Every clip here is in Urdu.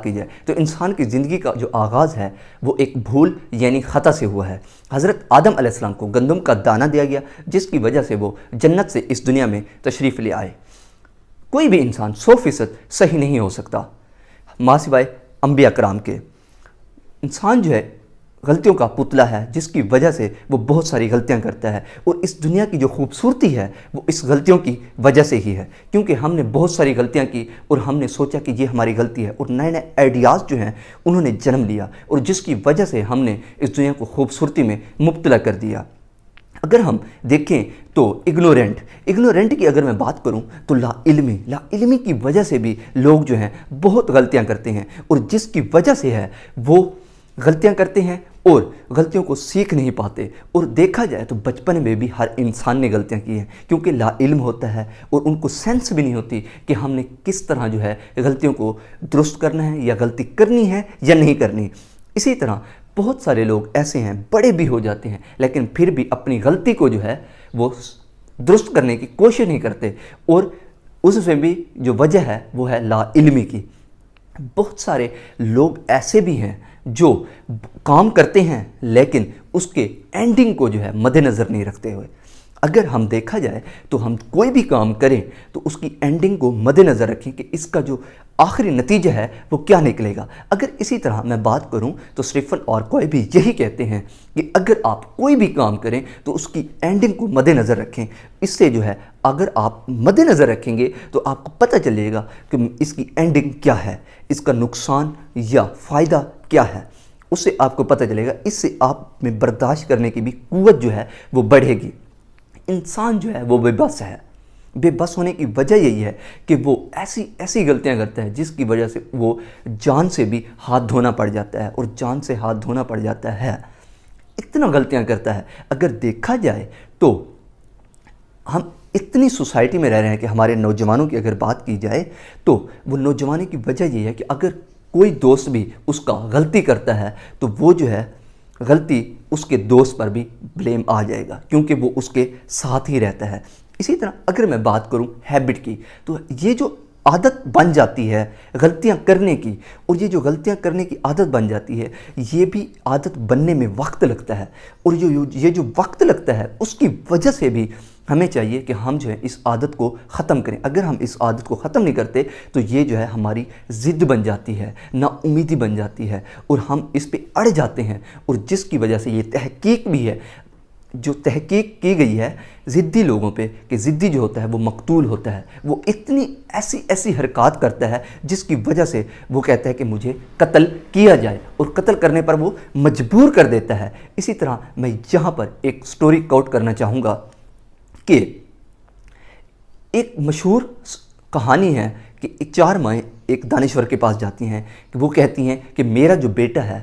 بات کی جائے تو انسان کی زندگی کا جو آغاز ہے وہ ایک بھول یعنی خطا سے ہوا ہے۔ حضرت آدم علیہ السلام کو گندم کا دانہ دیا گیا جس کی وجہ سے وہ جنت سے اس دنیا میں تشریف لے آئے۔ کوئی بھی انسان 100% صحیح نہیں ہو سکتا ماں سوائے انبیاء کرام کے۔ انسان جو ہے غلطیوں کا پتلا ہے جس کی وجہ سے وہ بہت ساری غلطیاں کرتا ہے، اور اس دنیا کی جو خوبصورتی ہے وہ اس غلطیوں کی وجہ سے ہی ہے، کیونکہ ہم نے بہت ساری غلطیاں کی اور ہم نے سوچا کہ یہ ہماری غلطی ہے، اور نئے نئے آئیڈیاز جو ہیں انہوں نے جنم لیا، اور جس کی وجہ سے ہم نے اس دنیا کو خوبصورتی میں مبتلا کر دیا۔ اگر ہم دیکھیں تو اگنورینٹ کی اگر میں بات کروں تو لا علمی کی وجہ سے بھی لوگ جو ہیں بہت غلطیاں کرتے ہیں، اور جس کی وجہ سے ہے وہ غلطیاں کرتے ہیں اور غلطیوں کو سیکھ نہیں پاتے۔ اور دیکھا جائے تو بچپن میں بھی ہر انسان نے غلطیاں کی ہیں، کیونکہ لا علم ہوتا ہے اور ان کو سینس بھی نہیں ہوتی کہ ہم نے کس طرح جو ہے غلطیوں کو درست کرنا ہے یا غلطی کرنی ہے یا نہیں کرنی۔ اسی طرح بہت سارے لوگ ایسے ہیں بڑے بھی ہو جاتے ہیں لیکن پھر بھی اپنی غلطی کو جو ہے وہ درست کرنے کی کوشش نہیں کرتے، اور اس میں بھی جو وجہ ہے وہ ہے لا علمی کی۔ بہت سارے لوگ ایسے بھی ہیں جو کام کرتے ہیں لیکن اس کے اینڈنگ کو جو ہے مد نظر نہیں رکھتے ہوئے۔ اگر ہم دیکھا جائے تو ہم کوئی بھی کام کریں تو اس کی اینڈنگ کو مد نظر رکھیں کہ اس کا جو آخری نتیجہ ہے وہ کیا نکلے گا۔ اگر اسی طرح میں بات کروں تو اسٹیفن کوئی بھی یہی کہتے ہیں کہ اگر آپ کوئی بھی کام کریں تو اس کی اینڈنگ کو مد نظر رکھیں۔ اس سے جو ہے اگر آپ مد نظر رکھیں گے تو آپ کو پتہ چلے گا کہ اس کی اینڈنگ کیا ہے، اس کا نقصان یا فائدہ کیا ہے، اس سے آپ کو پتہ چلے گا۔ اس سے آپ میں برداشت کرنے کی بھی قوت جو ہے وہ بڑھے گی۔ انسان جو ہے وہ بے بس ہے، بے بس ہونے کی وجہ یہی ہے کہ وہ ایسی غلطیاں کرتا ہے جس کی وجہ سے وہ جان سے بھی ہاتھ دھونا پڑ جاتا ہے، اور جان سے ہاتھ دھونا پڑ جاتا ہے، اتنا غلطیاں کرتا ہے۔ اگر دیکھا جائے تو ہم اتنی سوسائٹی میں رہ رہے ہیں کہ ہمارے نوجوانوں کی اگر بات کی جائے تو وہ نوجوانی کی وجہ یہ ہے کہ اگر کوئی دوست بھی اس کا غلطی کرتا ہے تو وہ جو ہے غلطی اس کے دوست پر بھی بلیم آ جائے گا، کیونکہ وہ اس کے ساتھ ہی رہتا ہے۔ اسی طرح اگر میں بات کروں ہیبٹ کی تو یہ جو عادت بن جاتی ہے غلطیاں کرنے کی، اور یہ جو غلطیاں کرنے کی عادت بن جاتی ہے یہ بھی عادت بننے میں وقت لگتا ہے، اور یہ جو وقت لگتا ہے اس کی وجہ سے بھی ہمیں چاہیے کہ ہم جو ہے اس عادت کو ختم کریں۔ اگر ہم اس عادت کو ختم نہیں کرتے تو یہ جو ہے ہماری ضد بن جاتی ہے، نا امیدی بن جاتی ہے، اور ہم اس پہ اڑ جاتے ہیں، اور جس کی وجہ سے یہ تحقیق بھی ہے، جو تحقیق کی گئی ہے ضدی لوگوں پہ کہ ضدی جو ہوتا ہے وہ مقتول ہوتا ہے، وہ اتنی ایسی حرکات کرتا ہے جس کی وجہ سے وہ کہتا ہے کہ مجھے قتل کیا جائے، اور قتل کرنے پر وہ مجبور کر دیتا ہے۔ اسی طرح میں یہاں پر ایک سٹوری کوٹ کرنا چاہوں گا کہ ایک مشہور کہانی ہے کہ 4 مائیں ایک دانشور کے پاس جاتی ہیں کہ وہ کہتی ہیں کہ میرا جو بیٹا ہے،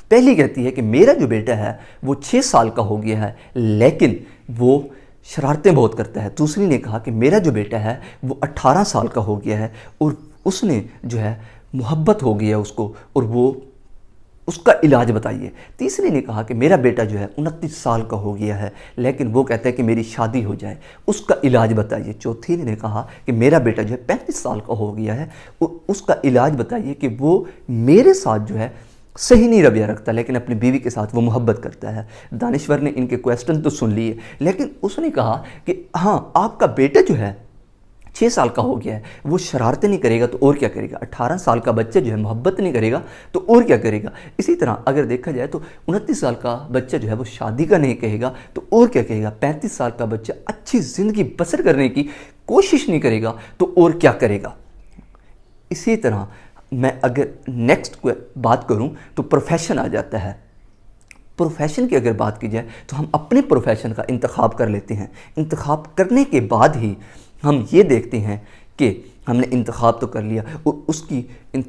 پہلی کہتی ہے کہ میرا جو بیٹا ہے وہ 6 سال کا ہو گیا ہے لیکن وہ شرارتیں بہت کرتا ہے۔ دوسری نے کہا کہ میرا جو بیٹا ہے وہ 18 سال کا ہو گیا ہے اور اس نے جو ہے محبت ہو گیا اس کو، اور وہ اس کا علاج بتائیے۔ تیسری نے کہا کہ میرا بیٹا جو ہے 29 سال کا ہو گیا ہے لیکن وہ کہتا ہے کہ میری شادی ہو جائے، اس کا علاج بتائیے۔ چوتھی نے کہا کہ میرا بیٹا جو ہے 35 سال کا ہو گیا ہے اور اس کا علاج بتائیے کہ وہ میرے ساتھ جو ہے صحیح نہیں رویہ رکھتا لیکن اپنی بیوی کے ساتھ وہ محبت کرتا ہے۔ دانشور نے ان کے کویسچن تو سن لیے لیکن اس نے کہا کہ ہاں آپ کا بیٹا جو ہے 6 سال کا ہو گیا ہے، وہ شرارتیں نہیں کرے گا تو اور کیا کرے گا؟ 18 سال کا بچہ جو ہے محبت نہیں کرے گا تو اور کیا کرے گا؟ اسی طرح اگر دیکھا جائے تو 29 سال کا بچہ جو ہے وہ شادی کا نہیں کہے گا تو اور کیا کہے گا؟ 35 سال کا بچہ اچھی زندگی بسر کرنے کی کوشش نہیں کرے گا تو اور کیا کرے گا؟ اسی طرح میں اگر نیکسٹ بات کروں تو پروفیشن آ جاتا ہے۔ پروفیشن کی اگر بات کی جائے تو ہم اپنے پروفیشن کا انتخاب کر لیتے ہیں، انتخاب کرنے کے بعد ہی ہم یہ دیکھتے ہیں کہ ہم نے انتخاب تو کر لیا اور اس کی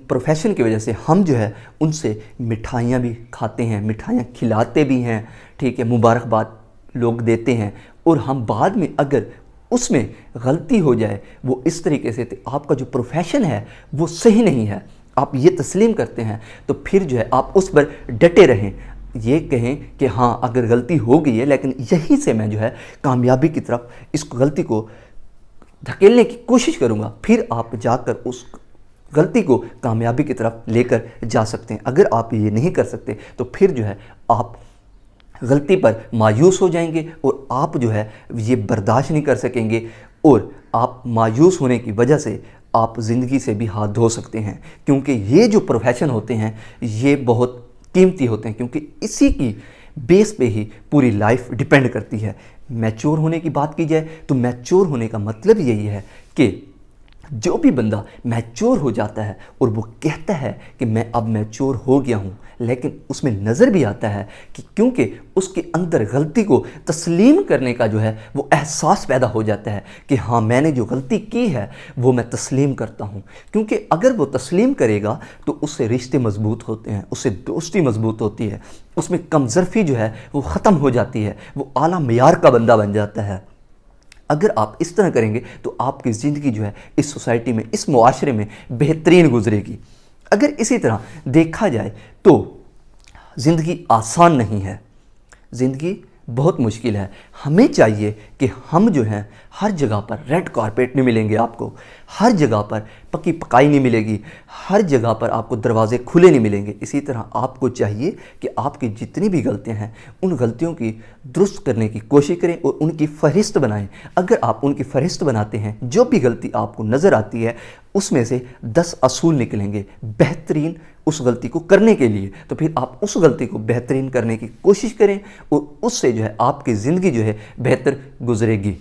پروفیشن کی وجہ سے ہم جو ہے ان سے مٹھائیاں بھی کھاتے ہیں، مٹھائیاں کھلاتے بھی ہیں، ٹھیک ہے، مبارکباد لوگ دیتے ہیں، اور ہم بعد میں اگر اس میں غلطی ہو جائے وہ اس طریقے سے آپ کا جو پروفیشن ہے وہ صحیح نہیں ہے، آپ یہ تسلیم کرتے ہیں تو پھر جو ہے آپ اس پر ڈٹے رہیں، یہ کہیں کہ ہاں اگر غلطی ہو گئی ہے لیکن یہیں سے میں جو ہے کامیابی کی طرف اس غلطی کو دھکیلنے کی کوشش کروں گا، پھر آپ جا کر اس غلطی کو کامیابی کی طرف لے کر جا سکتے ہیں۔ اگر آپ یہ نہیں کر سکتے تو پھر جو ہے آپ غلطی پر مایوس ہو جائیں گے، اور آپ جو ہے یہ برداشت نہیں کر سکیں گے، اور آپ مایوس ہونے کی وجہ سے آپ زندگی سے بھی ہاتھ دھو سکتے ہیں، کیونکہ یہ جو پروفیشن ہوتے ہیں یہ بہت قیمتی ہوتے ہیں، کیونکہ اسی کی بیس پہ ہی پوری لائف ڈیپینڈ کرتی ہے۔ میچور ہونے کی بات کی جائے تو میچور ہونے کا مطلب یہی ہے کہ جو بھی بندہ میچور ہو جاتا ہے اور وہ کہتا ہے کہ میں اب میچور ہو گیا ہوں، لیکن اس میں نظر بھی آتا ہے کہ کیونکہ اس کے اندر غلطی کو تسلیم کرنے کا جو ہے وہ احساس پیدا ہو جاتا ہے کہ ہاں میں نے جو غلطی کی ہے وہ میں تسلیم کرتا ہوں، کیونکہ اگر وہ تسلیم کرے گا تو اس سے رشتے مضبوط ہوتے ہیں، اس سے دوستی مضبوط ہوتی ہے، اس میں کمزرفی جو ہے وہ ختم ہو جاتی ہے، وہ اعلیٰ معیار کا بندہ بن جاتا ہے۔ اگر آپ اس طرح کریں گے تو آپ کی زندگی جو ہے اس سوسائٹی میں، اس معاشرے میں بہترین گزرے گی۔ اگر اسی طرح دیکھا جائے تو زندگی آسان نہیں ہے، زندگی بہت مشکل ہے۔ ہمیں چاہیے کہ ہم جو ہیں ہر جگہ پر ریڈ کارپیٹ نہیں ملیں گے آپ کو، ہر جگہ پر پکی پکائی نہیں ملے گی، ہر جگہ پر آپ کو دروازے کھلے نہیں ملیں گے۔ اسی طرح آپ کو چاہیے کہ آپ کی جتنی بھی غلطیاں ہیں ان غلطیوں کی درست کرنے کی کوشش کریں اور ان کی فہرست بنائیں۔ اگر آپ ان کی فہرست بناتے ہیں، جو بھی غلطی آپ کو نظر آتی ہے اس میں سے 10 اصول نکلیں گے بہترین اس غلطی کو کرنے کے لیے، تو پھر آپ اس غلطی کو بہترین کرنے کی کوشش کریں اور اس سے جو ہے آپ کی زندگی جو ہے بہتر گزرے گی۔